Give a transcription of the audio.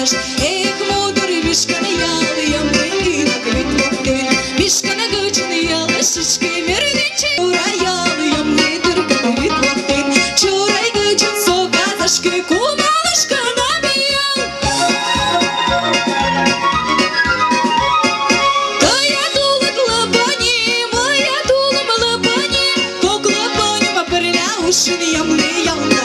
наш, ех, мудрый мишка на ялы, я мыли на квитвоты, мишка на гучный ялы, шишки мердичи, чура ялы, я мыдыр квитвоты, чурай гучин сока, зашки кумалышка набиял. Тая дулат лабани, моя дулам лабани, кок лабани, мапырля ушин, я мыял на